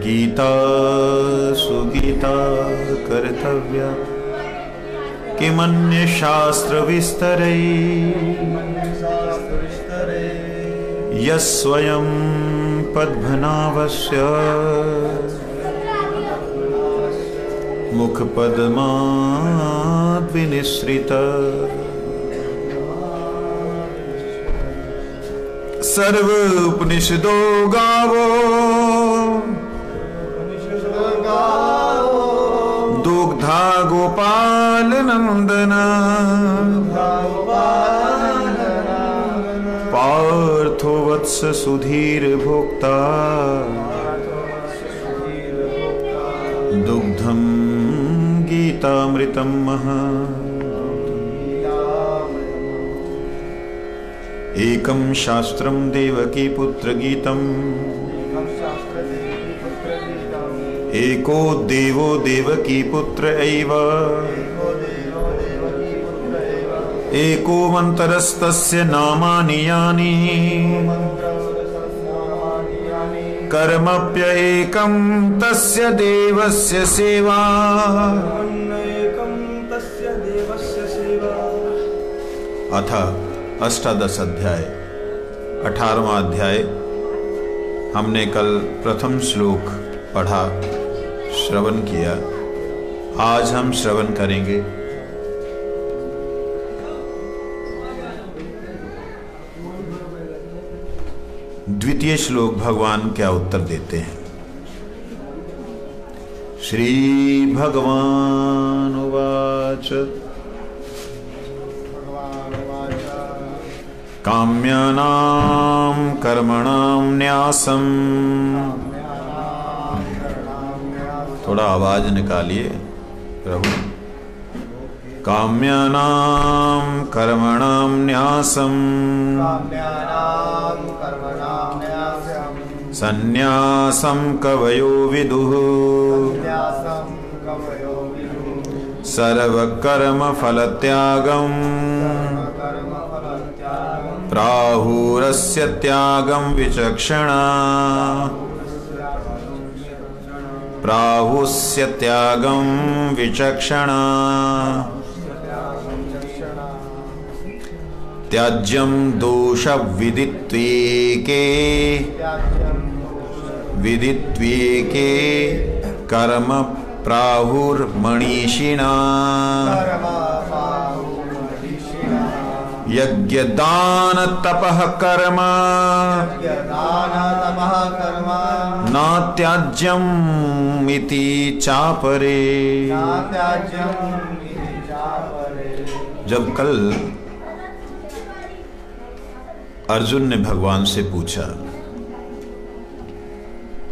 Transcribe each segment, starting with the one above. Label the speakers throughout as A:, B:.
A: गीता सुगीता कर्तव्या किमन्य शास्त्र विस्तरै यस्वयं पद्मनाभस्य मुखपद्माद् विनिसृत सर्व उपनिषदो गावो दुग्धा गोपाल नंदन पार्थो वत्स सुधीर भोक्ता दुग्धम गीतामृतम महा एकं शास्त्रं देवकी पुत्र गीतम् एको देवो देवकी पुत्र एव एको मन्त्रस्तस्य नामानि यानि कर्मप्येकं तस्य देवस्य सेवा। अथ अष्टादश अध्याय 18वां अध्याय हमने कल प्रथम श्लोक पढ़ा, श्रवण किया। आज हम श्रवण करेंगे द्वितीय श्लोक। भगवान क्या उत्तर देते हैं? श्री भगवान उवाच काम्यानां कर्मणां न्यासम्। थोड़ा आवाज निकालिए प्रभु। काम्यानां कर्मणां न्यासम् सन्न्यासं कवयो विदुः सर्वकर्मफलत्यागम् प्राहुरस्य त्यागं विचक्षणा प्राहुस्य त्यागं विचक्षणा त्याज्यं दोषविदित्वेके कर्म प्राहुर्मनीषिणा यज्ञदान तपः कर्म न त्याज्यम् इति चापरे। जब कल अर्जुन ने भगवान से पूछा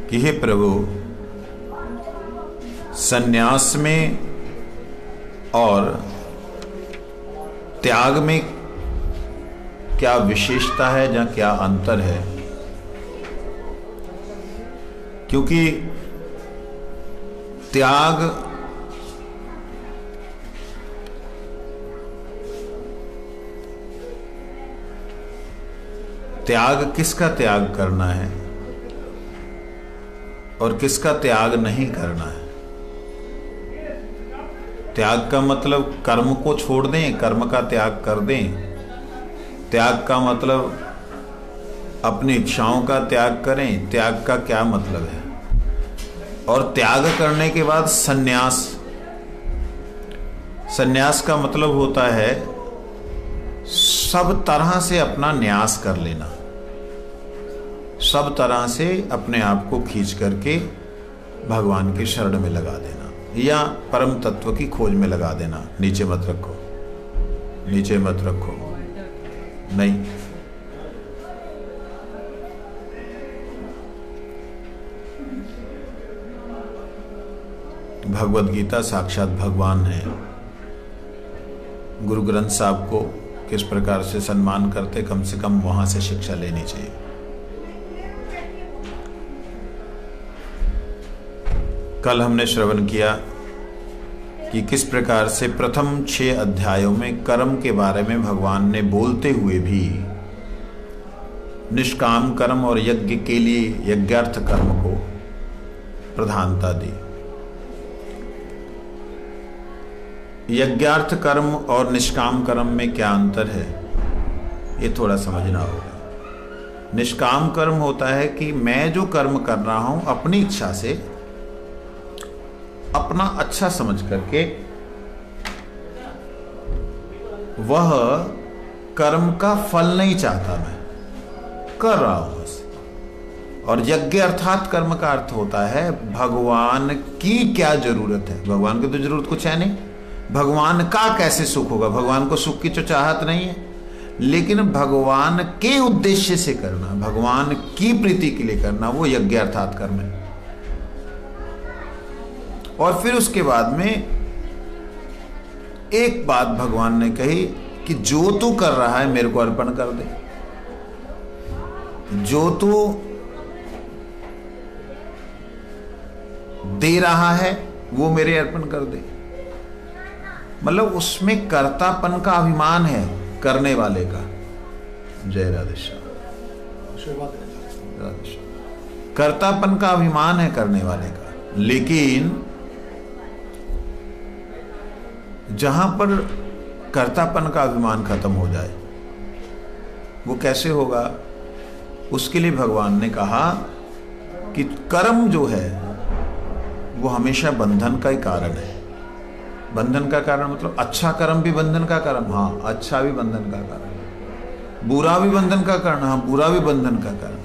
A: कि हे प्रभु, सन्यास में और त्याग में क्या विशेषता है या क्या अंतर है? क्योंकि त्याग किसका त्याग करना है और किसका त्याग नहीं करना है? त्याग का मतलब कर्म को छोड़ दें, कर्म का त्याग कर दें। त्याग का मतलब अपनी इच्छाओं का त्याग करें। त्याग का क्या मतलब है? और त्याग करने के बाद सन्यास। सन्यास का मतलब होता है सब तरह से अपना न्यास कर लेना, सब तरह से अपने आप को खींच करके भगवान की शरण में लगा देना या परम तत्व की खोज में लगा देना। नीचे मत रखो, नीचे मत रखो, नहीं। भगवद गीता साक्षात भगवान है। गुरु ग्रंथ साहब को किस प्रकार से सम्मान करते, कम से कम वहां से शिक्षा लेनी चाहिए। कल हमने श्रवण किया कि किस प्रकार से प्रथम 6 अध्यायों में कर्म के बारे में भगवान ने बोलते हुए भी निष्काम कर्म और यज्ञ के लिए यज्ञार्थ कर्म को प्रधानता दी। यज्ञार्थ कर्म और निष्काम कर्म में क्या अंतर है, ये थोड़ा समझना होगा। निष्काम कर्म होता है कि मैं जो कर्म कर रहा हूं अपनी इच्छा से, अपना अच्छा समझ करके वह कर्म का फल नहीं चाहता, मैं कर रहा हूं बस। और यज्ञ अर्थात कर्म का अर्थ होता है भगवान की क्या जरूरत है। भगवान की तो जरूरत कुछ है नहीं, भगवान का कैसे सुख होगा, भगवान को सुख की तो चाहत नहीं है, लेकिन भगवान के उद्देश्य से करना, भगवान की प्रीति के लिए करना, वो यज्ञ अर्थात कर्म है। और फिर उसके बाद में एक बात भगवान ने कही कि जो तू कर रहा है मेरे को अर्पण कर दे, जो तू दे रहा है वो मेरे अर्पण कर दे। मतलब उसमें कर्तापन का अभिमान है करने वाले का। जय राधे श्याम। कर्तापन का अभिमान है करने वाले का, लेकिन जहां पर कर्तापन का अभिमान खत्म हो जाए वो कैसे होगा, उसके लिए भगवान ने कहा कि कर्म जो है वो हमेशा बंधन का ही कारण है। बंधन का कारण मतलब अच्छा कर्म भी बंधन का कारण, हाँ अच्छा भी बंधन का कारण, बुरा भी बंधन का कारण, हाँ बुरा भी बंधन का कारण।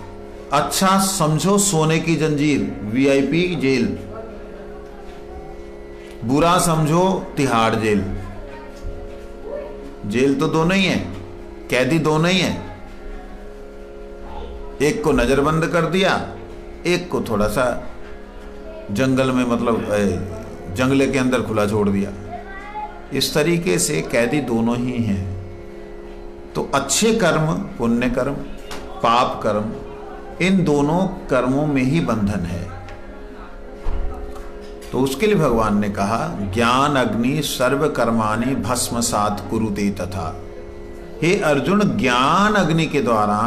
A: अच्छा समझो सोने की जंजीर, वीआईपी जेल, बुरा समझो तिहाड़ जेल। जेल तो दोनों ही है, कैदी दोनों ही है। एक को नजरबंद कर दिया, एक को थोड़ा सा जंगल में मतलब जंगले के अंदर खुला छोड़ दिया। इस तरीके से कैदी दोनों ही हैं। तो अच्छे कर्म, पुण्य कर्म, पाप कर्म, इन दोनों कर्मों में ही बंधन है। तो उसके लिए भगवान ने कहा ज्ञान अग्नि सर्व कर्माणि भस्मसात् कुरुते तथा। हे अर्जुन, ज्ञान अग्नि के द्वारा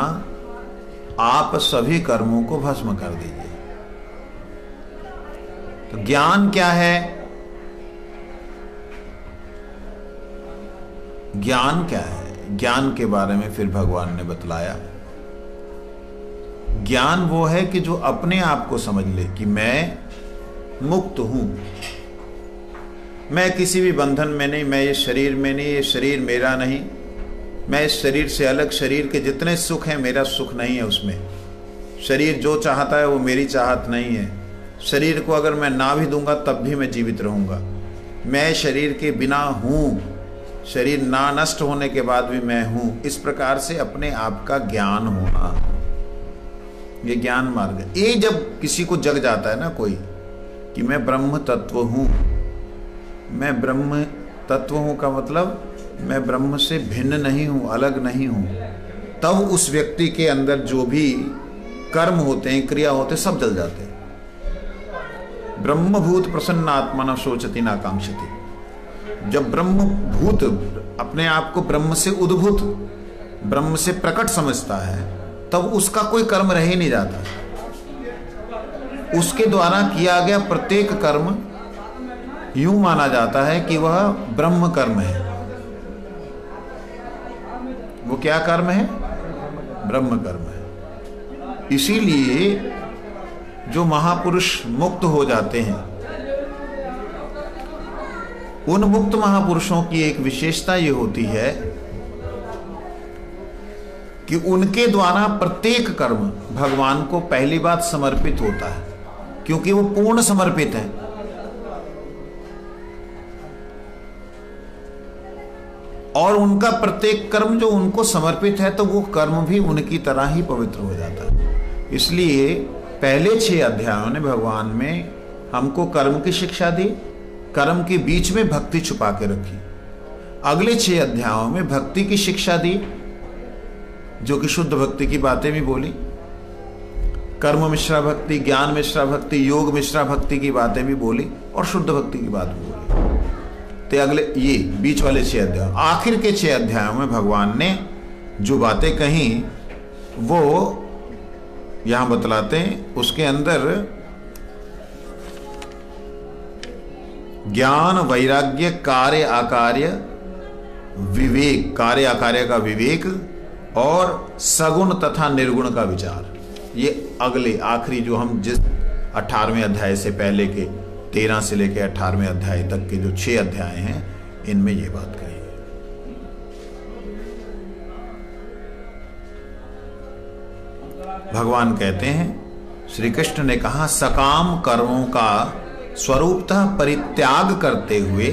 A: आप सभी कर्मों को भस्म कर दीजिए। तो ज्ञान क्या है, ज्ञान क्या है, ज्ञान के बारे में फिर भगवान ने बतलाया। ज्ञान वो है कि जो अपने आप को समझ ले कि मैं मुक्त हूं, मैं किसी भी बंधन में नहीं, मैं ये शरीर में नहीं, ये शरीर मेरा नहीं, मैं इस शरीर से अलग, शरीर के जितने सुख हैं मेरा सुख नहीं है उसमें, शरीर जो चाहता है वो मेरी चाहत नहीं है, शरीर को अगर मैं ना भी दूंगा तब भी मैं जीवित रहूंगा, मैं शरीर के बिना हूं, शरीर ना नष्ट होने के बाद भी मैं हूं। इस प्रकार से अपने आप का ज्ञान होना, ये ज्ञान मार्ग है। ये जब किसी को जग जाता है ना कोई कि मैं ब्रह्म तत्व हूं, मैं ब्रह्म तत्व हूं का मतलब मैं ब्रह्म से भिन्न नहीं हूं, अलग नहीं हूं, तब उस व्यक्ति के अंदर जो भी कर्म होते हैं, क्रिया होते हैं, सब जल जाते हैं। ब्रह्मभूत प्रसन्न आत्मा न शोचति न कांक्षति। जब ब्रह्मभूत अपने आप को ब्रह्म से उद्भूत, ब्रह्म से प्रकट समझता है, तब उसका कोई कर्म रह ही नहीं जाता। उसके द्वारा किया गया प्रत्येक कर्म यूं माना जाता है कि वह ब्रह्म कर्म है। वो क्या कर्म है? ब्रह्म कर्म है। इसीलिए जो महापुरुष मुक्त हो जाते हैं, उन मुक्त महापुरुषों की एक विशेषता ये होती है कि उनके द्वारा प्रत्येक कर्म भगवान को पहली बात समर्पित होता है, क्योंकि वो पूर्ण समर्पित है। और उनका प्रत्येक कर्म जो उनको समर्पित है, तो वो कर्म भी उनकी तरह ही पवित्र हो जाता है। इसलिए पहले 6 अध्यायों ने भगवान में हमको कर्म की शिक्षा दी, कर्म के बीच में भक्ति छुपा के रखी। अगले 6 अध्यायों में भक्ति की शिक्षा दी, जो कि शुद्ध भक्ति की बातें भी बोली, कर्म मिश्रा भक्ति, ज्ञान मिश्रा भक्ति, योग मिश्रा भक्ति की बातें भी बोली, और शुद्ध भक्ति की बात भी बोली। तो अगले ये बीच वाले 6 अध्याय, आखिर के 6 अध्यायों में भगवान ने जो बातें कही वो यहां बतलाते हैं। उसके अंदर ज्ञान, वैराग्य, कार्य आकार्य विवेक, कार्य आकार्य का विवेक और सगुण तथा निर्गुण का विचार, ये अगले आखिरी जो हम जिस 18वें अध्याय से पहले के 13 से लेकर 18वें अध्याय तक के जो 6 अध्याय हैं, इनमें ये बात कही है। भगवान कहते हैं, श्री कृष्ण ने कहा, सकाम कर्मों का स्वरूपतः परित्याग करते हुए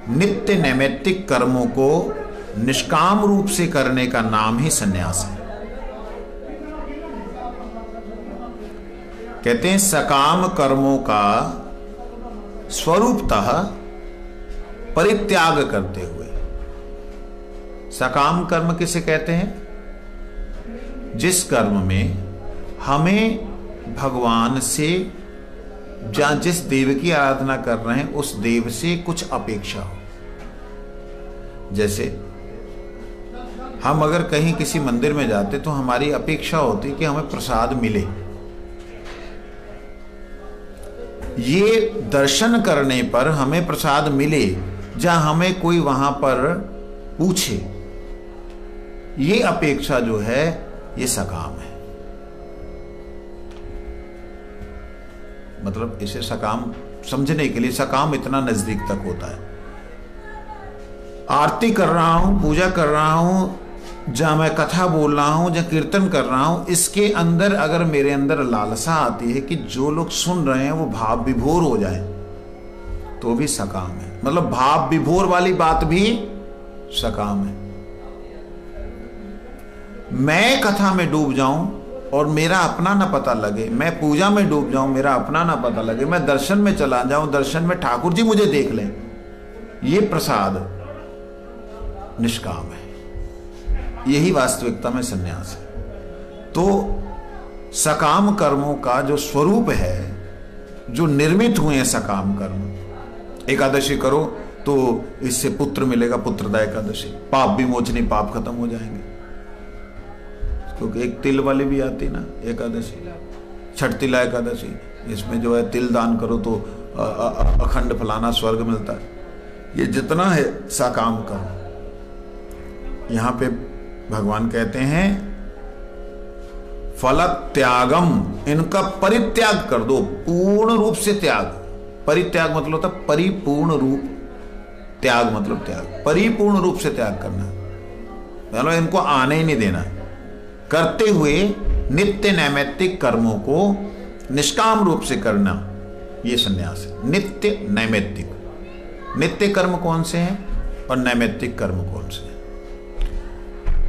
A: नित्य नैमित्तिक कर्मों को निष्काम रूप से करने का नाम ही संन्यास है। कहते हैं सकाम कर्मों का स्वरूपतः परित्याग करते हुए। सकाम कर्म किसे कहते हैं? जिस कर्म में हमें भगवान से, जहां जिस देव की आराधना कर रहे हैं उस देव से कुछ अपेक्षा हो। जैसे हम अगर कहीं किसी मंदिर में जाते तो हमारी अपेक्षा होती कि हमें प्रसाद मिले। ये दर्शन करने पर हमें प्रसाद मिले, जहां हमें कोई वहां पर पूछे, ये अपेक्षा जो है ये सकाम है। मतलब इसे सकाम समझने के लिए, सकाम इतना नजदीक तक होता है। आरती कर रहा हूं, पूजा कर रहा हूं, जहां मैं कथा बोल रहा हूं, जहां कीर्तन कर रहा हूं, इसके अंदर अगर मेरे अंदर लालसा आती है कि जो लोग सुन रहे हैं वो भाव विभोर हो जाए, तो भी सकाम है। मतलब भाव विभोर वाली बात भी सकाम है। मैं कथा में डूब जाऊं और मेरा अपना ना पता लगे, मैं पूजा में डूब जाऊं, मेरा अपना ना पता लगे, मैं दर्शन में चला जाऊं, दर्शन में ठाकुर जी मुझे देख लें, ये प्रसाद निष्काम है। यही वास्तविकता में संन्यास है। तो सकाम कर्मों का जो स्वरूप है, जो निर्मित हुए हैं सकाम कर्म, एकादशी करो तो इससे पुत्र मिलेगा, पुत्रदा एकादशी, पाप विमोचनी, पाप खत्म हो जाएंगे। क्योंकि एक तिल वाली भी आती ना एकादशी, छठ तिला एकादशी, इसमें जो है तिल दान करो तो अखंड फलाना स्वर्ग मिलता है। ये जितना है सकाम कर्म, यहां पे भगवान कहते हैं फल त्यागम, इनका परित्याग कर दो, पूर्ण रूप से त्याग। परित्याग मतलब होता परिपूर्ण रूप, त्याग मतलब त्याग, परिपूर्ण रूप से त्याग करना, मतलब इनको आने ही नहीं देना। करते हुए नित्य नैमित्तिक कर्मों को निष्काम रूप से करना, यह संन्यास है। नित्य नैमित्तिक, नित्य कर्म कौन से हैं और नैमित्तिक कर्म कौन से हैं?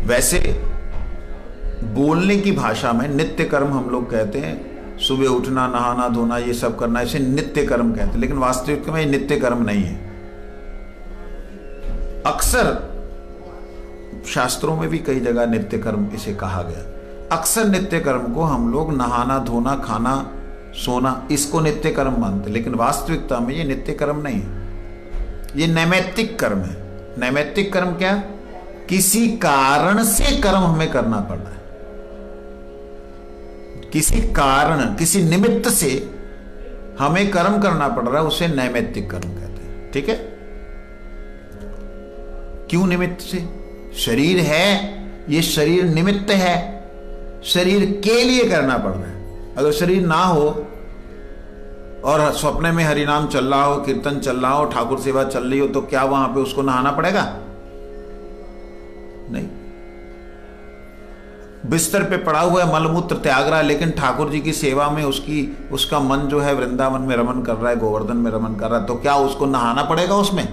A: वैसे बोलने की भाषा में नित्य कर्म हम लोग कहते हैं, सुबह उठना, नहाना धोना, ये सब करना, इसे नित्य कर्म कहते हैं। लेकिन वास्तविक में ये नित्य कर्म नहीं है। अक्सर शास्त्रों में भी कई जगह नित्य कर्म इसे कहा गया। अक्सर नित्य कर्म को हम लोग नहाना धोना, खाना सोना, इसको नित्य कर्म मानते, लेकिन वास्तविकता में ये नित्य कर्म नहीं है, ये नैमित्तिक कर्म है। नैमित्तिक कर्म क्या? किसी कारण से कर्म हमें करना पड़ रहा है, किसी कारण, किसी निमित्त से हमें कर्म करना पड़ रहा है, उसे नैमित्तिक कर्म कहते हैं। ठीक है? क्यों निमित्त से? शरीर है, ये शरीर निमित्त है, शरीर के लिए करना पड़ रहा है। अगर शरीर ना हो और स्वप्न में हरिनाम चल रहा हो, कीर्तन चल रहा हो, ठाकुर सेवा चल रही हो, तो क्या वहां पे उसको नहाना पड़ेगा? नहीं। बिस्तर पे पड़ा हुआ है, मलमूत्र त्याग रहा है, लेकिन ठाकुर जी की सेवा में उसका मन जो है वृंदावन में रमन कर रहा है, गोवर्धन में रमन कर रहा है, तो क्या उसको नहाना पड़ेगा उसमें?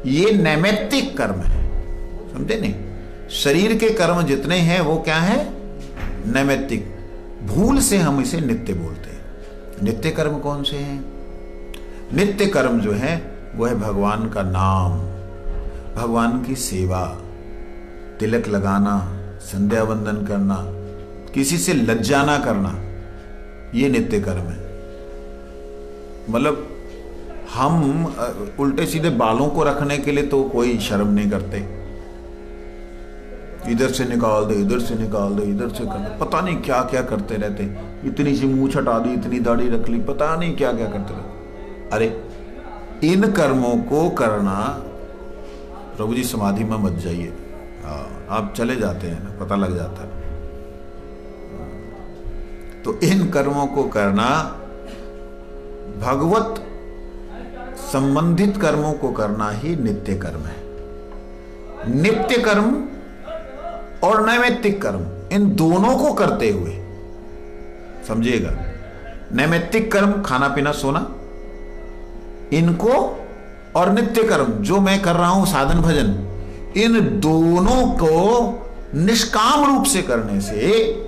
A: ये नैमित्तिक कर्म है, समझे नहीं? शरीर के कर्म जितने हैं वो क्या है? नैमित्तिक। भूल से हम इसे नित्य बोलते हैं। नित्य कर्म कौन से हैं? नित्य कर्म जो है वो है भगवान का नाम, भगवान की सेवा, तिलक लगाना, संध्या वंदन करना, किसी से लज्जा ना करना, ये नित्य कर्म है। मतलब हम उल्टे सीधे बालों को रखने के लिए तो कोई शर्म नहीं करते, इधर से निकाल दे, इधर से निकाल दे, इधर से कर दे, पता नहीं क्या क्या करते रहते। इतनी सी मूछ हटा दी, इतनी दाढ़ी रख ली, पता नहीं क्या क्या करते रहते। अरे इन कर्मों को करना, प्रभु जी समाधि में मत जाइए, आप चले जाते हैं ना, पता लग जाता है। तो इन कर्मों को करना, भगवत संबंधित कर्मों को करना ही नित्य कर्म है। नित्य कर्म और नैमित्तिक कर्म, इन दोनों को करते हुए, समझिएगा, नैमित्तिक कर्म खाना पीना सोना, इनको, और नित्य कर्म जो मैं कर रहा हूं साधन भजन, इन दोनों को निष्काम रूप से करने से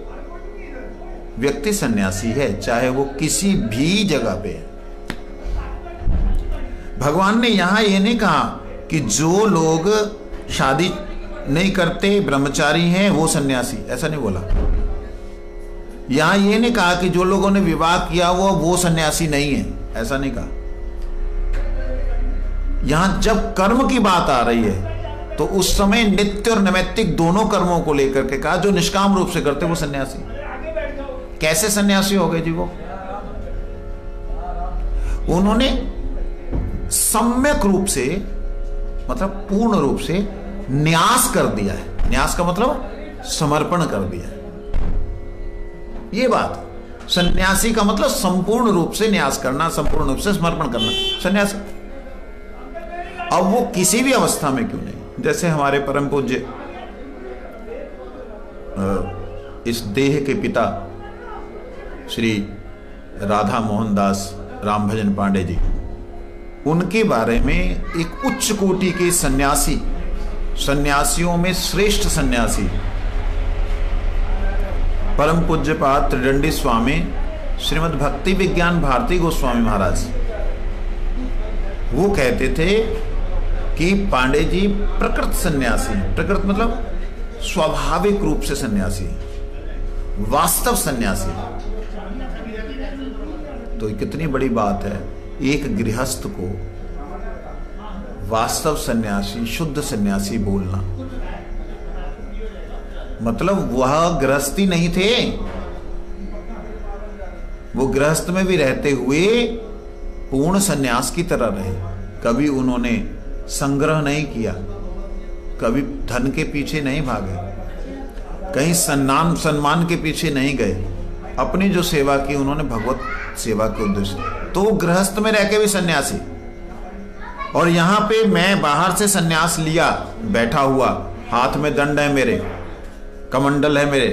A: व्यक्ति सन्यासी है, चाहे वो किसी भी जगह पे है। भगवान ने यहां ये नहीं कहा कि जो लोग शादी नहीं करते, ब्रह्मचारी हैं, वो सन्यासी, ऐसा नहीं बोला। यहां ये नहीं कहा कि जो लोगों ने विवाह किया वो सन्यासी नहीं है, ऐसा नहीं कहा। यहां जब कर्म की बात आ रही है तो उस समय नित्य और नैमित्तिक दोनों कर्मों को लेकर के कहा, जो निष्काम रूप से करते वो सन्यासी। कैसे सन्यासी हो गए जी वो? उन्होंने सम्यक रूप से, मतलब पूर्ण रूप से न्यास कर दिया है। न्यास का मतलब समर्पण कर दिया है, ये बात। सन्यासी का मतलब संपूर्ण रूप से न्यास करना, संपूर्ण रूप से समर्पण करना, सन्यासी। अब वो किसी भी अवस्था में क्यों नहीं, जैसे हमारे परम पूज्य इस देह के पिता श्री राधा मोहन दास राम भजन पांडे जी, उनके बारे में एक उच्च कोटि के सन्यासी, सन्यासियों में श्रेष्ठ सन्यासी, परम पूज्यपाद त्रिदंडी स्वामी श्रीमद् भक्ति विज्ञान भारती गोस्वामी महाराज, वो कहते थे कि पांडे जी प्रकृत सन्यासी, प्रकृत मतलब स्वाभाविक रूप से सन्यासी, वास्तव सन्यासी। तो कितनी बड़ी बात है एक गृहस्थ को वास्तव सन्यासी, शुद्ध सन्यासी बोलना। मतलब वह गृहस्थी नहीं थे, वो गृहस्थ में भी रहते हुए पूर्ण सन्यास की तरह रहे। कभी उन्होंने संग्रह नहीं किया, कभी धन के पीछे नहीं भागे, कहीं सम्मान के पीछे नहीं गए। अपनी जो सेवा की उन्होंने भगवत सेवा के उद्देश्य, तो गृहस्थ में रह के भी सन्यासी। और यहां पे मैं बाहर से सन्यास लिया, बैठा हुआ, हाथ में दंड है मेरे, कमंडल है मेरे,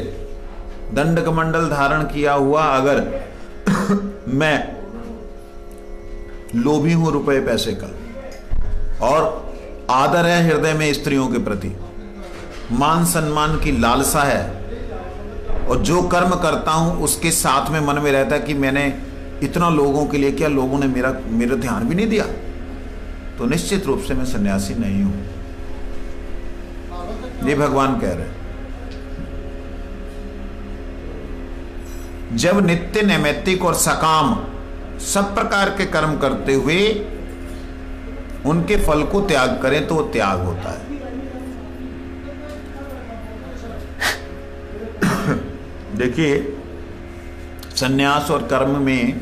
A: दंड कमंडल धारण किया हुआ अगर मैं लोभी हूं रुपए पैसे का, और आदर है हृदय में स्त्रियों के प्रति, मान सम्मान की लालसा है, और जो कर्म करता हूं उसके साथ में मन में रहता है कि मैंने इतना लोगों के लिए किया, लोगों ने मेरा ध्यान भी नहीं दिया, तो निश्चित रूप से मैं सन्यासी नहीं हूं। ये भगवान कह रहे हैं। जब नित्य, नैमित्तिक और सकाम सब प्रकार के कर्म करते हुए उनके फल को त्याग करें तो वो त्याग होता है। देखिए, सन्यास और कर्म में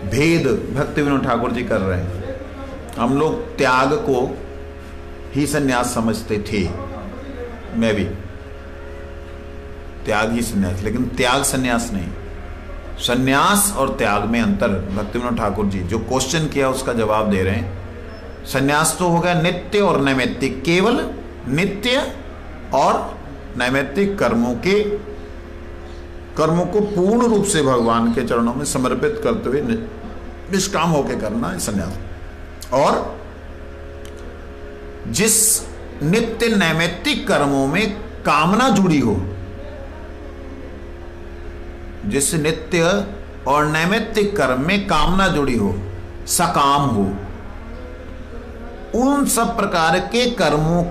A: भेद भक्ति विनोद ठाकुर जी कर रहे हैं। हम लोग त्याग को ही सन्यास समझते थे, मैं भी त्याग ही सन्यास, लेकिन त्याग सन्यास नहीं। सन्यास और त्याग में अंतर, भक्ति विनोद ठाकुर जी जो क्वेश्चन किया उसका जवाब दे रहे हैं। सन्यास तो हो गया नित्य और नैमित्तिक, केवल नित्य और नैमित्तिक कर्मों को पूर्ण रूप से भगवान के चरणों में समर्पित करते हुए निष्काम होकर करना है सन्यास। और जिस नित्य नैमित्तिक कर्मों में कामना जुड़ी हो, जिस नित्य और नैमित्तिक कर्म में कामना जुड़ी हो, सकाम हो, उन सब प्रकार के कर्मों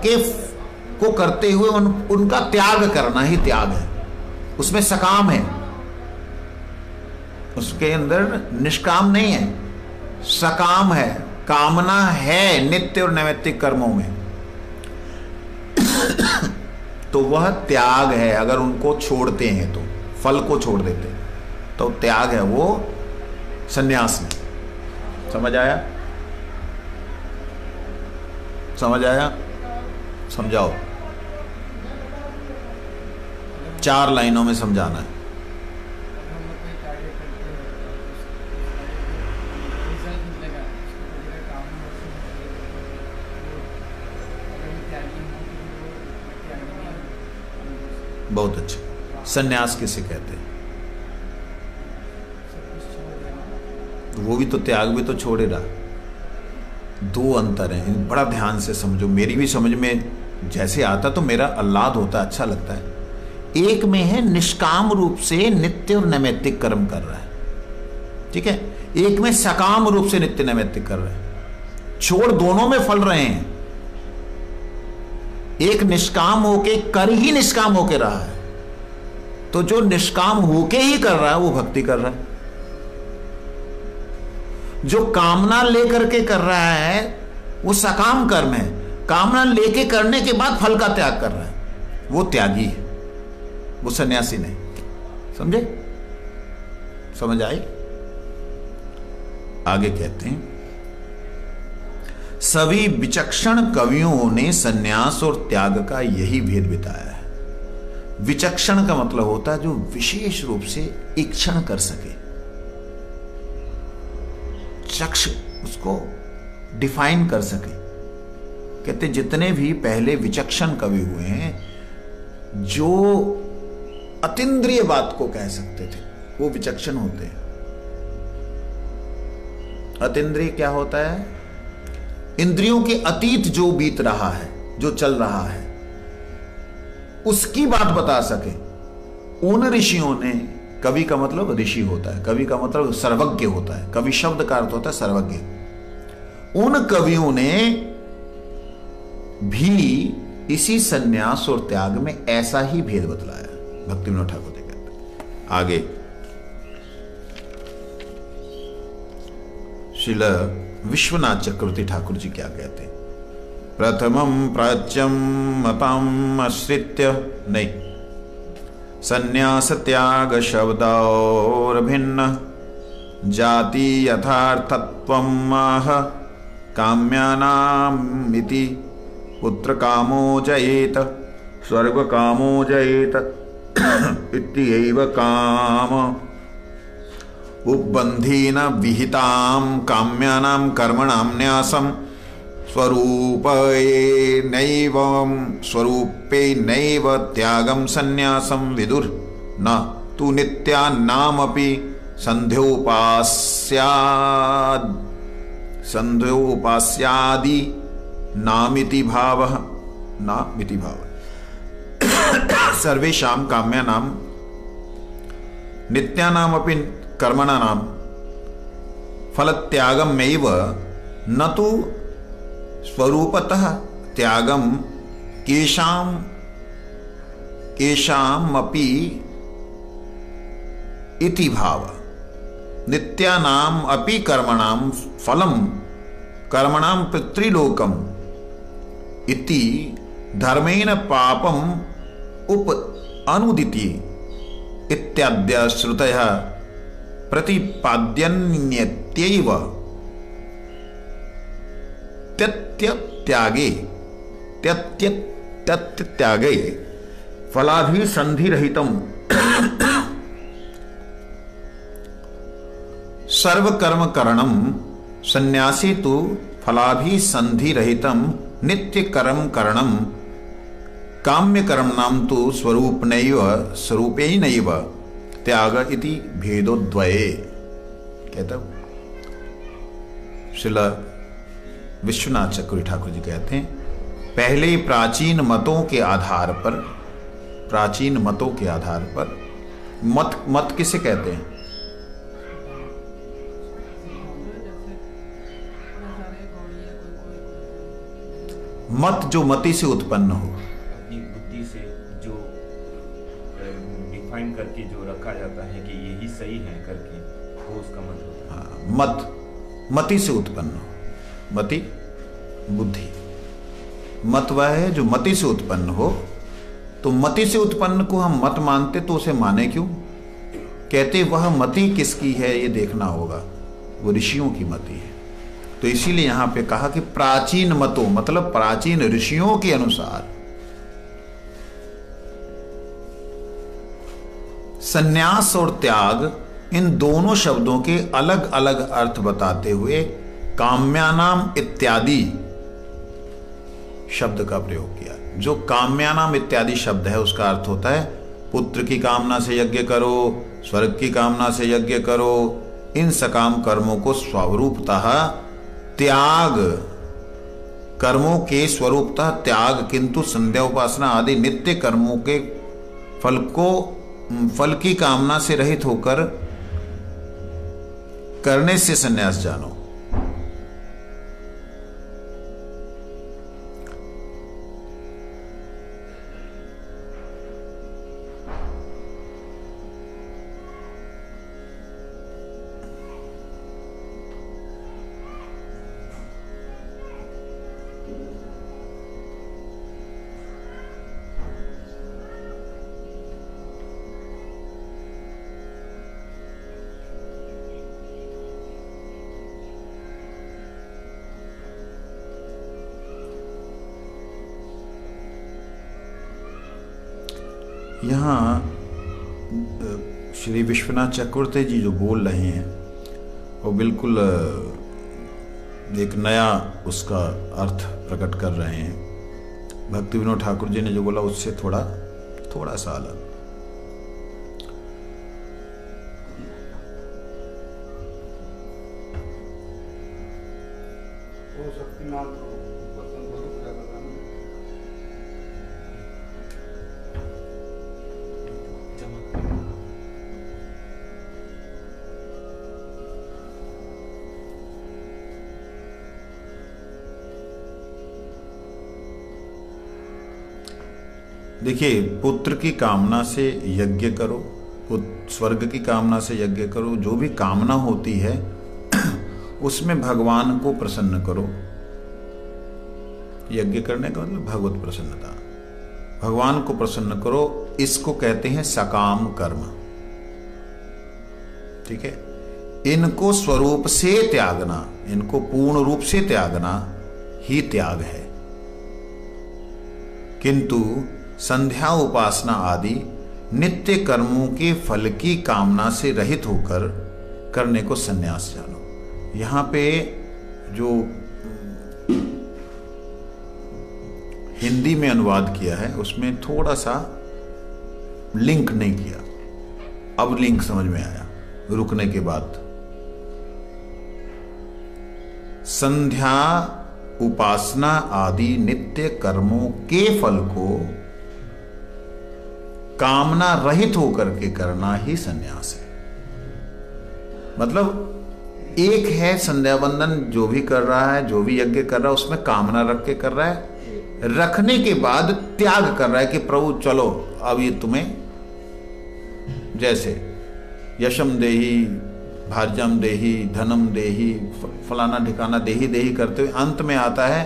A: को करते हुए उनका त्याग करना ही त्याग है। उसमें सकाम है, उसके अंदर निष्काम नहीं है, सकाम है, कामना है नित्य और नैमित्तिक कर्मों में। तो वह त्याग है। अगर उनको छोड़ते हैं तो, फल को छोड़ देते हैं तो त्याग है, वो संन्यास में। समझ आया? समझ आया? समझाओ, 4 लाइनों में समझाना है। बहुत अच्छा। संन्यास किसे कहते हैं? वो भी तो त्याग भी तो छोड़े रहा। 2 अंतर हैं, बड़ा ध्यान से समझो। मेरी भी समझ में जैसे आता तो मेरा आह्लाद होता, अच्छा लगता है। एक में है निष्काम रूप से नित्य और नैमित्तिक कर्म कर रहा है, ठीक है। एक में सकाम रूप से नित्य नैमित्तिक कर रहा है। छोड़ दोनों में फल रहे हैं। एक निष्काम होके कर ही निष्काम होके रहा है, तो जो निष्काम होके ही कर रहा है वो भक्ति कर रहा है। जो कामना लेकर के कर रहा है वो सकाम कर्म है। कामना लेके करने के बाद फल का त्याग कर रहा है, वो त्यागी है, वो सन्यासी नहीं। समझे? समझ आई? आगे कहते हैं, सभी विचक्षण कवियों ने सन्यास और त्याग का यही भेद बताया है। विचक्षण का मतलब होता है जो विशेष रूप से ईक्षण कर सके, चक्ष उसको डिफाइन कर सके। कहते जितने भी पहले विचक्षण कवि हुए हैं, जो अतीन्द्रिय बात को कह सकते थे, वो विचक्षण होते हैं। अतीन्द्रिय क्या होता है? इंद्रियों के अतीत जो बीत रहा है, जो चल रहा है, उसकी बात बता सके। उन ऋषियों ने, कवि का मतलब ऋषि होता है, कवि का मतलब सर्वज्ञ होता है, कवि शब्द का अर्थ होता है सर्वज्ञ। उन कवियों ने भी इसी सन्यास और त्याग में ऐसा ही भेद बतलाया। भक्ति विनोद ठाकुर जी कहते हैं। आगे श्रील विश्वनाथ चक्रवर्ती ठाकुर जी क्या कहते हैं? प्रथमं प्राच्यं मताम् आश्रित्य, नहीं, संन्यास त्याग शब्दोरभिन्न जाति यथार्थत्वम् आह काम्यानामिति पुत्र कामो जयेत स्वर्ग कामो जयेत इत्येव काम उपबंधेन विहितां काम्यानां कर्मणां न्यासं स्वरूपेनैव त्यागं सन्यासं विदुर न तु नित्यानामपि संध्योपास्यादि नामिति भावः, नामिति भावः। सर्वेषां काम्यानां नित्यानामपि कर्मणानां फलत्यागमेव न तु स्वरूपतः त्यागं केषामपि इति भाव। नित्यानाम् अपि कर्मणां फलं कर्मणां पितृलोकम् इति धर्मेण पापम् उप अनुदिति इत्याद्य श्रुतयः प्रतिपाद्यन्यत्यैव त्यागे फलाभिसन्धिरहितं सर्वकर्मकरणं सन्यासी तु फलाभिसन्धिरहितं नित्यकर्म करणं काम्यकर्मणां तु स्वरूपेणैव त्याग इति भेदोद्वये। कहता श्रील विश्वनाथ चक्रवर्ती ठाकुर जी कहते हैं, पहले प्राचीन मतों के आधार पर मत किसे कहते हैं? मत जो मति से उत्पन्न हो,
B: अपनी बुद्धि से जो डिफाइन करके जो रखा जाता है कि यही सही है करके, वो उसका मत होता है।
A: हाँ, मति से उत्पन्न हो। मति बुद्धि, मत वह है जो मति से उत्पन्न हो। तो मति से उत्पन्न को हम मत मानते तो उसे माने क्यों? कहते वह मति किसकी है ये देखना होगा, वो ऋषियों की मति है। तो इसीलिए यहां पे कहा कि प्राचीन मतों, मतलब प्राचीन ऋषियों के अनुसार संन्यास और त्याग, इन दोनों शब्दों के अलग अलग अर्थ बताते हुए काम्यानाम इत्यादि शब्द का प्रयोग किया। जो काम्यानाम इत्यादि शब्द है उसका अर्थ होता है पुत्र की कामना से यज्ञ करो, स्वर्ग की कामना से यज्ञ करो, इन सकाम कर्मों को स्वरूपतः त्याग, कर्मों के स्वरूपतः त्याग, किंतु संध्या उपासना आदि नित्य कर्मों के फल की कामना से रहित होकर करने से संन्यास जानो। यहाँ श्री विश्वनाथ चक्रवर्ती जी जो बोल रहे हैं वो बिल्कुल एक नया उसका अर्थ प्रकट कर रहे हैं। भक्ति विनोद ठाकुर जी ने जो बोला उससे थोड़ा सा अलग। देखिए, पुत्र की कामना से यज्ञ करो, स्वर्ग की कामना से यज्ञ करो, जो भी कामना होती है उसमें भगवान को प्रसन्न करो। यज्ञ करने का मतलब भगवत प्रसन्नता, भगवान को प्रसन्न करो, इसको कहते हैं सकाम कर्म। ठीक है, इनको स्वरूप से त्यागना, इनको पूर्ण रूप से त्यागना ही त्याग है। किंतु संध्या उपासना आदि नित्य कर्मों के फल की कामना से रहित होकर करने को संन्यास जानो। यहां पे जो हिंदी में अनुवाद किया है उसमें थोड़ा सा लिंक नहीं किया, अब लिंक समझ में आया रुकने के बाद। संध्या उपासना आदि नित्य कर्मों के फल को कामना रहित होकर के करना ही संन्यास है। मतलब एक है संध्या वंदन जो भी कर रहा है, जो भी यज्ञ कर रहा है उसमें कामना रख के कर रहा है, रखने के बाद त्याग कर रहा है कि प्रभु चलो अब ये तुम्हें, जैसे यशम देही, भाज्यम देही, धनम देही, फलाना ठिकाना देही देही करते हुए अंत में आता है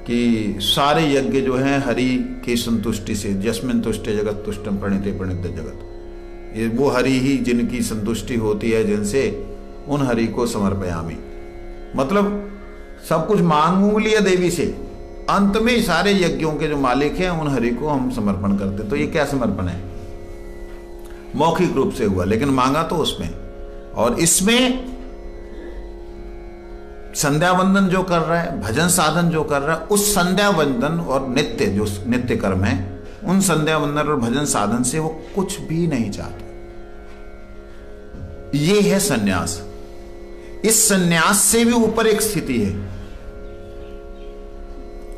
A: कि सारे यज्ञ जो हैं हरि की संतुष्टि से, जस्मिन तुष्टे जगत तुष्टम प्रणीते प्रणीत जगत, ये वो हरि ही जिनकी संतुष्टि होती है, जिनसे उन हरि को समर्पयामी। मतलब सब कुछ मांग लिया देवी से, अंत में सारे यज्ञों के जो मालिक हैं उन हरि को हम समर्पण करते। तो ये क्या समर्पण है? मौखिक रूप से हुआ, लेकिन मांगा तो उसमें। और इसमें संध्या वंदन जो कर रहा है, भजन साधन जो कर रहा है, उस संध्या वंदन और नित्य जो नित्य कर्म है, उन संध्या वंदन और भजन साधन से वो कुछ भी नहीं चाहते। ये है सन्यास। इस सन्यास से भी ऊपर एक स्थिति है,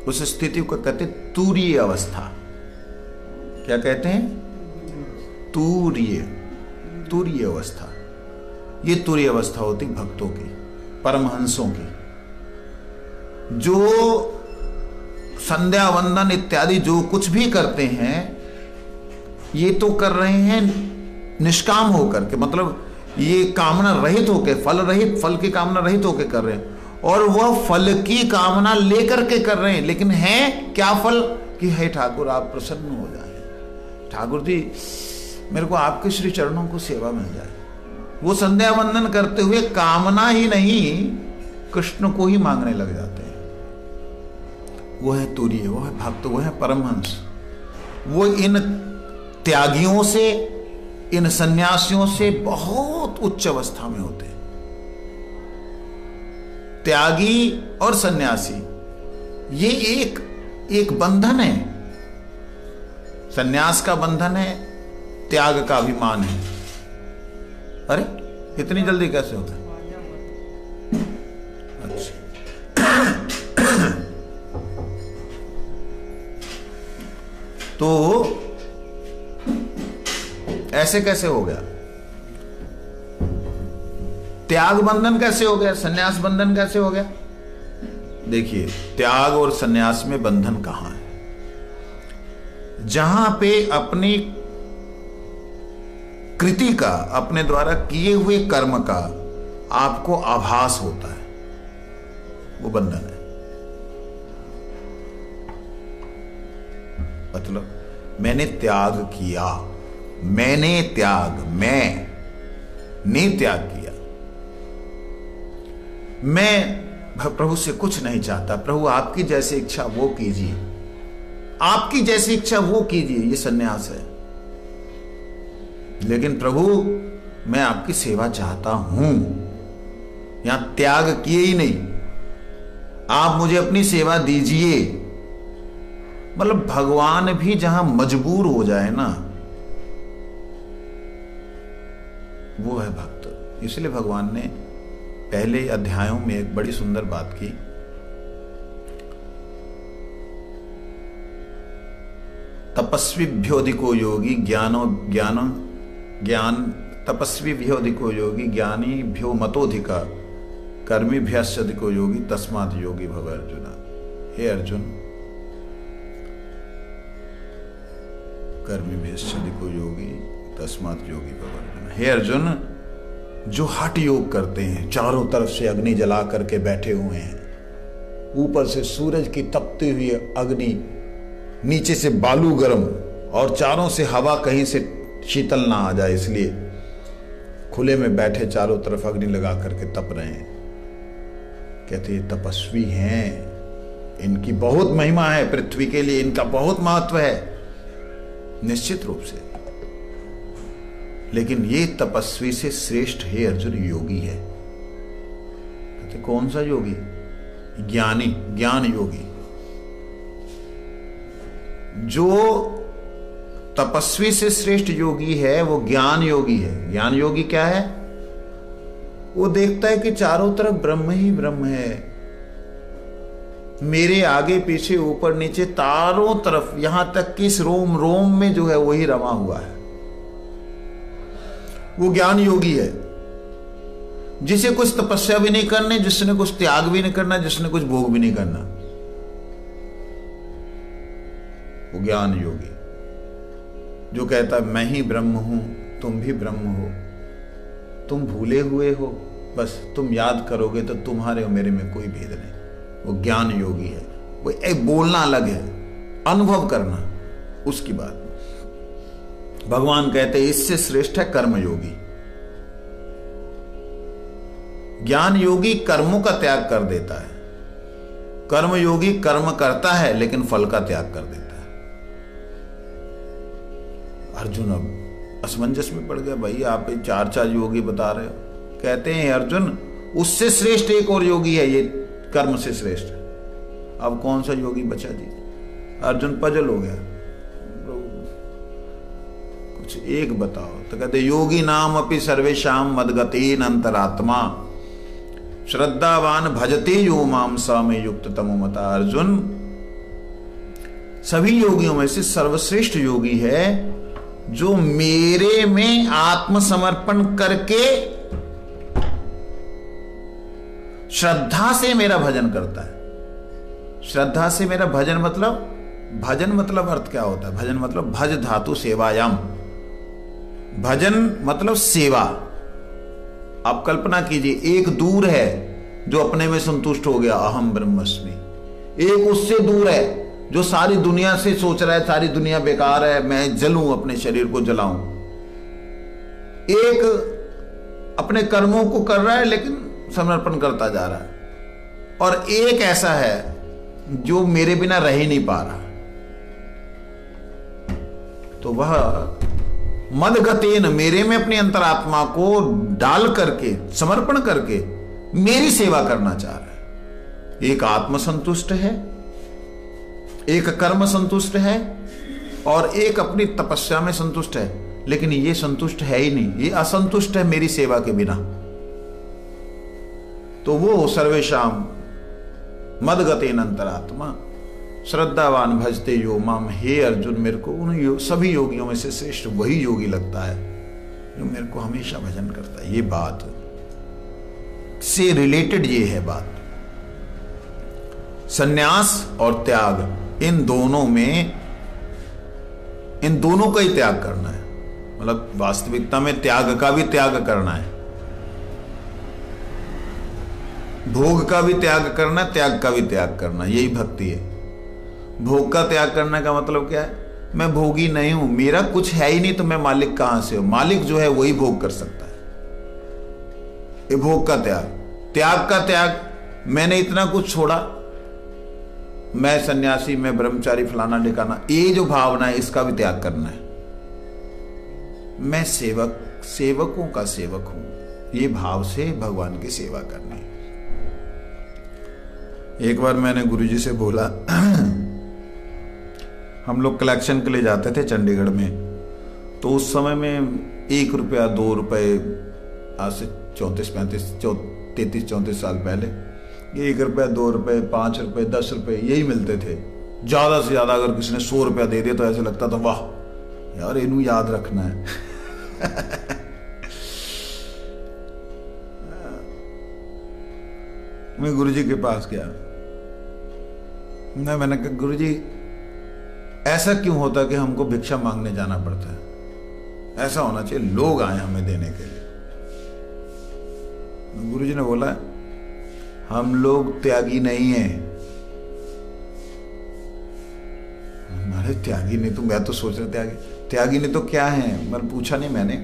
A: उस स्थिति को कहते तूर्य अवस्था। क्या कहते हैं? तूर्य अवस्था। ये तूर्य अवस्था होती भक्तों की, परमहंसों की, जो संध्या वंदन इत्यादि जो कुछ भी करते हैं ये तो कर रहे हैं निष्काम होकर के, मतलब ये कामना रहित होकर, फल रहित, फल की कामना रहित होकर कर रहे हैं, और वह फल की कामना लेकर के कर रहे हैं। लेकिन है क्या फल? कि हे ठाकुर आप प्रसन्न हो जाए, ठाकुर जी मेरे को आपके श्री चरणों को सेवा मिल जाए। वो संध्या वंदन करते हुए कामना ही नहीं कृष्ण को ही मांगने लग जाते हैं। वो है तुरीय, वो है भक्त, वो है परमहंस। वो इन त्यागियों से, इन सन्यासियों से बहुत उच्च अवस्था में होते हैं। त्यागी और सन्यासी ये एक बंधन है। सन्यास का बंधन है, त्याग का अभिमान है। अरे इतनी जल्दी कैसे होता है? अच्छा तो ऐसे कैसे हो गया? त्याग बंधन कैसे हो गया? सन्यास बंधन कैसे हो गया? देखिए, त्याग और सन्यास में बंधन कहां है? जहां पे अपनी कृति का, अपने द्वारा किए हुए कर्म का आपको आभास होता है, वो बंधन है। मतलब मैंने त्याग किया, मैंने त्याग किया, मैं प्रभु से कुछ नहीं चाहता, प्रभु आपकी जैसी इच्छा वो कीजिए, आपकी जैसी इच्छा वो कीजिए, ये सन्यास है। लेकिन प्रभु मैं आपकी सेवा चाहता हूं, यहां त्याग किए ही नहीं, आप मुझे अपनी सेवा दीजिए। मतलब भगवान भी जहां मजबूर हो जाए ना, वो है भक्त। इसलिए भगवान ने पहले अध्यायों में एक बड़ी सुंदर बात की, तपस्वीभ्योधिको योगी तपस्वीभ्योधिको योगी ज्ञानीभ्यो मतोधिका कर्मीभ्यधिको योगी तस्मात् योगी भव अर्जुन। हे अर्जुन, कर्मीभ्यधिको योगी तस्मात् योगी भव अर्जुन। हे अर्जुन, जो हठ योग करते हैं, चारों तरफ से अग्नि जला करके बैठे हुए हैं, ऊपर से सूरज की तपती हुई अग्नि, नीचे से बालू गर्म, और चारों से हवा कहीं से शीतल ना आ जाए, इसलिए खुले में बैठे चारों तरफ अग्नि लगा करके तप रहे हैं। कहते ये तपस्वी हैं, इनकी बहुत महिमा है, पृथ्वी के लिए इनका बहुत महत्व है, निश्चित रूप से। लेकिन ये तपस्वी से श्रेष्ठ हे अर्जुन योगी है। कहते कौन सा योगी? ज्ञानी, ज्ञान योगी। जो तपस्वी से श्रेष्ठ योगी है वो ज्ञान योगी है। ज्ञान योगी क्या है? वो देखता है कि चारों तरफ ब्रह्म ही ब्रह्म है, मेरे आगे पीछे ऊपर नीचे चारों तरफ, यहां तक कि इस रोम रोम में जो है वही रमा हुआ है। वो ज्ञान योगी है, जिसे कुछ तपस्या भी नहीं करनी, जिसने कुछ त्याग भी नहीं करना, जिसने कुछ भोग भी नहीं करना, वो ज्ञान योगी। जो कहता है मैं ही ब्रह्म हूं, तुम भी ब्रह्म हो, तुम भूले हुए हो, बस तुम याद करोगे तो तुम्हारे और मेरे में कोई भेद नहीं, वो ज्ञान योगी है। वो एक बोलना अलग है, अनुभव करना उसकी बात। भगवान कहते हैं इससे श्रेष्ठ है कर्म योगी। ज्ञान योगी कर्मों का त्याग कर देता है, कर्म योगी कर्म करता है लेकिन फल का त्याग कर देता है। अर्जुन अब असमंजस में पड़ गया, भाई आप चार चार योगी बता रहे हो। कहते हैं अर्जुन उससे श्रेष्ठ एक और योगी है, ये कर्म से श्रेष्ठ। अब कौन सा योगी बचा जी? अर्जुन पजल हो गया, एक बताओ। तो कहते योगी नाम अपि सर्वेशाम मदगतेन अंतरात्मा श्रद्धावान भजते यो माम स में युक्त तमो मता। अर्जुन सभी योगियों में से सर्वश्रेष्ठ योगी है जो मेरे में आत्मसमर्पण करके श्रद्धा से मेरा भजन करता है। श्रद्धा से मेरा भजन मतलब अर्थ क्या होता है? भजन मतलब भज धातु सेवायाम, भजन मतलब सेवा। आप कल्पना कीजिए, एक दूर है जो अपने में संतुष्ट हो गया अहम ब्रह्मस्मि, एक उससे दूर है जो सारी दुनिया से सोच रहा है सारी दुनिया बेकार है, मैं जलूं, अपने शरीर को जलाऊं। एक अपने कर्मों को कर रहा है लेकिन समर्पण करता जा रहा है, और एक ऐसा है जो मेरे बिना रह ही नहीं पा रहा। तो वह मदगतेन, मेरे में अपनी अंतरात्मा को डाल करके, समर्पण करके मेरी सेवा करना चाह रहा है। एक आत्म संतुष्ट है, एक कर्म संतुष्ट है, और एक अपनी तपस्या में संतुष्ट है। लेकिन ये संतुष्ट है ही नहीं, ये असंतुष्ट है मेरी सेवा के बिना। तो वो सर्वेशाम मदगतेन अंतरात्मा श्रद्धावान भजते यो माम, हे अर्जुन मेरे को उन सभी योगियों में से श्रेष्ठ वही योगी लगता है जो मेरे को हमेशा भजन करता है। ये बात से रिलेटेड ये है बात। सन्यास और त्याग, इन दोनों में, इन दोनों का ही त्याग करना है। मतलब वास्तविकता में त्याग का भी त्याग करना है, भोग का भी त्याग करना, त्याग का भी त्याग करना, यही भक्ति है। भोग का त्याग करने का मतलब क्या है? मैं भोगी नहीं हूं, मेरा कुछ है ही नहीं, तो मैं मालिक कहां से हूं? मालिक जो है वही भोग कर सकता है। ये भोग का त्याग। त्याग का त्याग, मैंने इतना कुछ छोड़ा, मैं सन्यासी, मैं ब्रह्मचारी, फलाना ढिकाना, ये जो भावना है इसका भी त्याग करना है। मैं सेवक, सेवकों का सेवक हूं, ये भाव से भगवान की सेवा करनी। एक बार मैंने गुरुजी से बोला, हम लोग कलेक्शन के लिए जाते थे चंडीगढ़ में, तो उस समय में 1 रुपया 2 रुपए, आज से 33-34 साल पहले 1 रुपया 2 रुपए 5 रुपए 10 रुपए यही मिलते थे। ज्यादा से ज्यादा अगर किसी ने 100 रुपया दे दिया तो ऐसे लगता था वाह यार इन्हें याद रखना है। मैं गुरुजी के पास गया, मैंने कहा गुरुजी ऐसा क्यों होता कि हमको भिक्षा मांगने जाना पड़ता है? ऐसा होना चाहिए लोग आए हमें देने के लिए। गुरुजी ने बोला हम लोग त्यागी नहीं हैं। हमारे त्यागी नहीं, तो मैं तो सोच रहा त्यागी नहीं तो क्या है, मैं पूछा नहीं मैंने,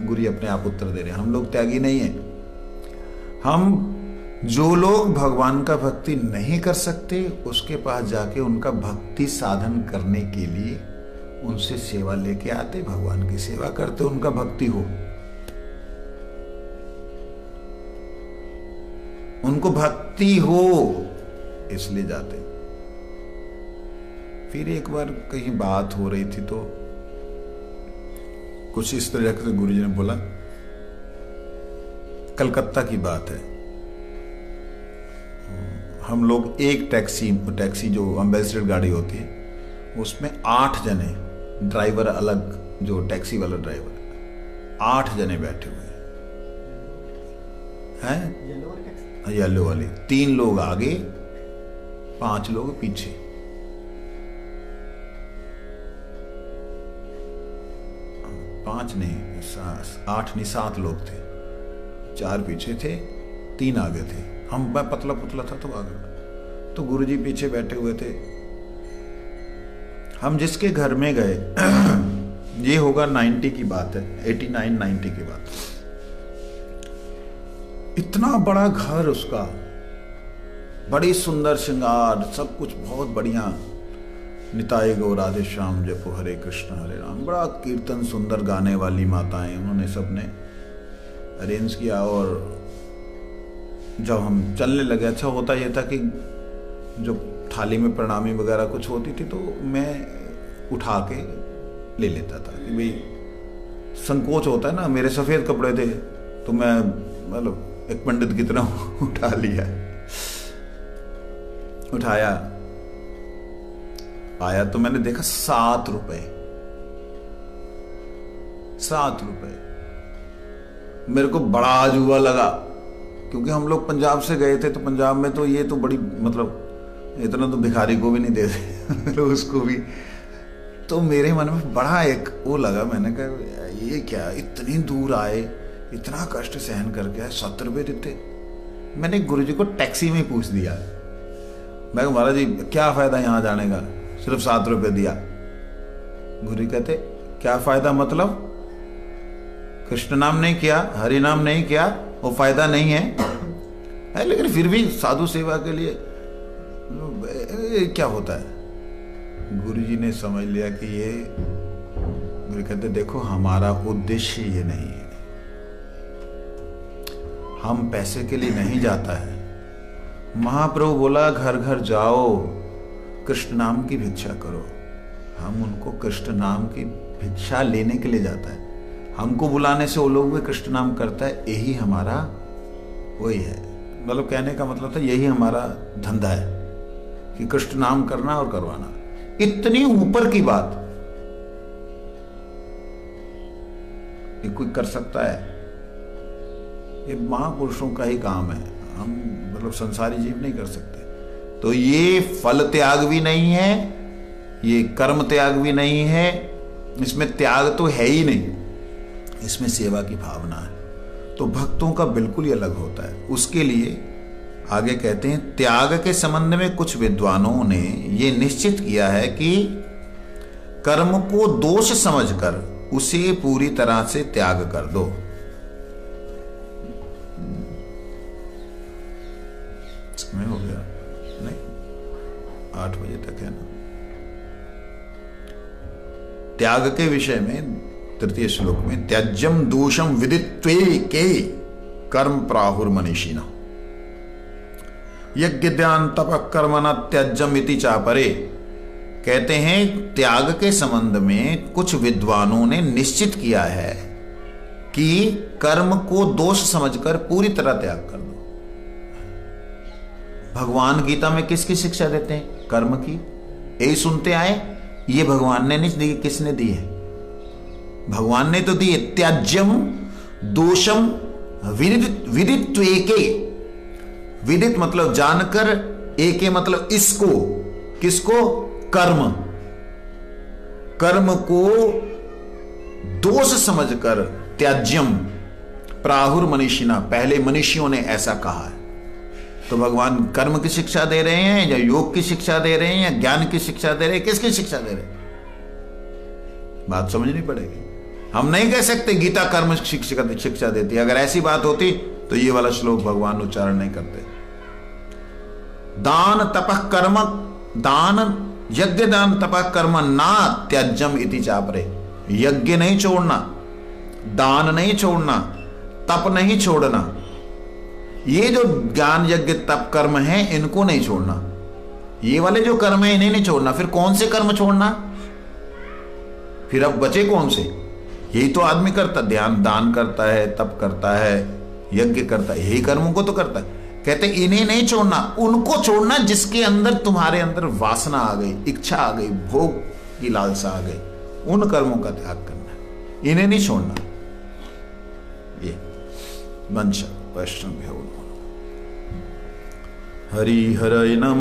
A: गुरु अपने आप उत्तर दे रहे हैं, हम लोग त्यागी नहीं है। हम जो लोग भगवान का भक्ति नहीं कर सकते उसके पास जाके उनका भक्ति साधन करने के लिए उनसे सेवा लेके आते, भगवान की सेवा करते, उनका भक्ति हो, उनको भक्ति हो इसलिए जाते। फिर एक बार कहीं बात हो रही थी तो कुछ इस तरह से गुरुजी ने बोला, कलकत्ता की बात है, हम लोग एक टैक्सी जो एम्बेसडर गाड़ी होती है उसमें 8 जने, ड्राइवर अलग, जो टैक्सी वाला ड्राइवर, 8 जने बैठे हुए हैं, येलो वाली, 3 लोग आगे 5 लोग पीछे। पांच नहीं, 8 नहीं 7 लोग थे, 4 पीछे थे, 3 आगे थे। मैं पतला पुतला था तो आगे, तो गुरुजी पीछे बैठे हुए थे। हम जिसके घर में गए, ये होगा 90 की बात है, 89-90 की बात। इतना बड़ा घर उसका, बड़ी सुंदर श्रृंगार, सब कुछ बहुत बढ़िया, निताय गौ राधे श्याम जपो हरे कृष्ण हरे राम, बड़ा कीर्तन, सुंदर गाने वाली माताएं, उन्होंने सबने अरेंज किया। और जब हम चलने लगे, अच्छा होता यह था कि जो थाली में प्रणामी वगैरह कुछ होती थी तो मैं उठा के ले लेता था कि भाई संकोच होता है ना, मेरे सफेद कपड़े थे तो मैं मतलब एक पंडित की तरह उठा लिया, उठाया, आया तो मैंने देखा 7 रुपए, 7 रुपए। मेरे को बड़ा अजूबा लगा, क्योंकि हम लोग पंजाब से गए थे, तो पंजाब में तो ये तो बड़ी मतलब इतना तो भिखारी को भी नहीं देते तो उसको भी, तो मेरे मन में बड़ा एक वो लगा। मैंने कहा ये क्या, इतनी दूर आए, इतना कष्ट सहन करके आए, 7 रुपये देते। मैंने गुरुजी को टैक्सी में पूछ दिया, मैं महाराज जी क्या फायदा यहाँ जाने का, सिर्फ 7 रुपये दिया। गुरु कहते क्या फायदा, मतलब कृष्ण नाम नहीं किया, हरि नाम नहीं किया, वो फायदा नहीं है, लेकिन फिर भी साधु सेवा के लिए क्या होता है। गुरुजी ने समझ लिया कि ये, गुरु कहते देखो हमारा उद्देश्य ये नहीं है, हम पैसे के लिए नहीं जाता है। महाप्रभु बोला घर घर जाओ, कृष्ण नाम की भिक्षा करो। हम उनको कृष्ण नाम की भिक्षा लेने के लिए जाता है, हमको बुलाने से वो लोग भी कृष्ण नाम करता है, यही हमारा वही है। मतलब कहने का मतलब था यही हमारा धंधा है कि कृष्ण नाम करना और करवाना। इतनी ऊपर की बात ये कोई कर सकता है? ये महापुरुषों का ही काम है, हम मतलब संसारी जीव नहीं कर सकते। तो ये फल त्याग भी नहीं है, ये कर्म त्याग भी नहीं है, इसमें त्याग तो है ही नहीं, इसमें सेवा की भावना है। तो भक्तों का बिल्कुल ही अलग होता है। उसके लिए आगे कहते हैं त्याग के संबंध में कुछ विद्वानों ने ये निश्चित किया है कि कर्म को दोष समझकर उसे पूरी तरह से त्याग कर दो। समय हो गया नहीं, 8 बजे तक है ना। त्याग के विषय में 3 श्लोक में त्याज्यम दोषम विदित्वे के कर्म प्राहुर मनीषिणः यज्ञ ध्यान तप कर्म न त्याज्यम इति चापरे। कहते हैं त्याग के संबंध में कुछ विद्वानों ने निश्चित किया है कि कर्म को दोष समझकर पूरी तरह त्याग कर दो। भगवान गीता में किसकी शिक्षा देते हैं? कर्म की। यही सुनते आए, ये भगवान ने नहीं दी, किसने दी है? भगवान ने तो दी है। त्याज्यम दोषम विदित्वेके, विदित मतलब जानकर, एके मतलब इसको, किसको? कर्म। कर्म को दोष समझकर त्याज्यम प्राहुर मनीषिणः, पहले मनीषियों ने ऐसा कहा है। तो भगवान कर्म की शिक्षा दे रहे हैं या योग की शिक्षा दे रहे हैं या ज्ञान की शिक्षा दे रहे हैं? किसकी शिक्षा दे रहे हैं? बात समझनी पड़ेगी। हम नहीं कह सकते गीता कर्म शिक्षा देती है। अगर ऐसी बात होती तो ये वाला श्लोक भगवान उच्चारण नहीं करते। दान तपः कर्म, दान यज्ञ दान तपः कर्म ना त्याज्यम इति चापरे। यज्ञ नहीं छोड़ना, दान नहीं छोड़ना, तप नहीं छोड़ना, ये जो ज्ञान यज्ञ तप कर्म है इनको नहीं छोड़ना। ये वाले जो कर्म है इन्हें नहीं छोड़ना। फिर कौन से कर्म छोड़ना? फिर अब बचे कौन से? यही तो आदमी करता, ध्यान दान करता है, तप करता है, यज्ञ करता है, यही कर्मों को तो करता है। कहते इन्हें नहीं छोड़ना, उनको छोड़ना जिसके अंदर तुम्हारे अंदर वासना आ गई, इच्छा आ गई, भोग की लालसा आ गई, उन कर्मों का त्याग करना, इन्हें नहीं छोड़ना। ये वंश वैष्णव हरि हरि नम।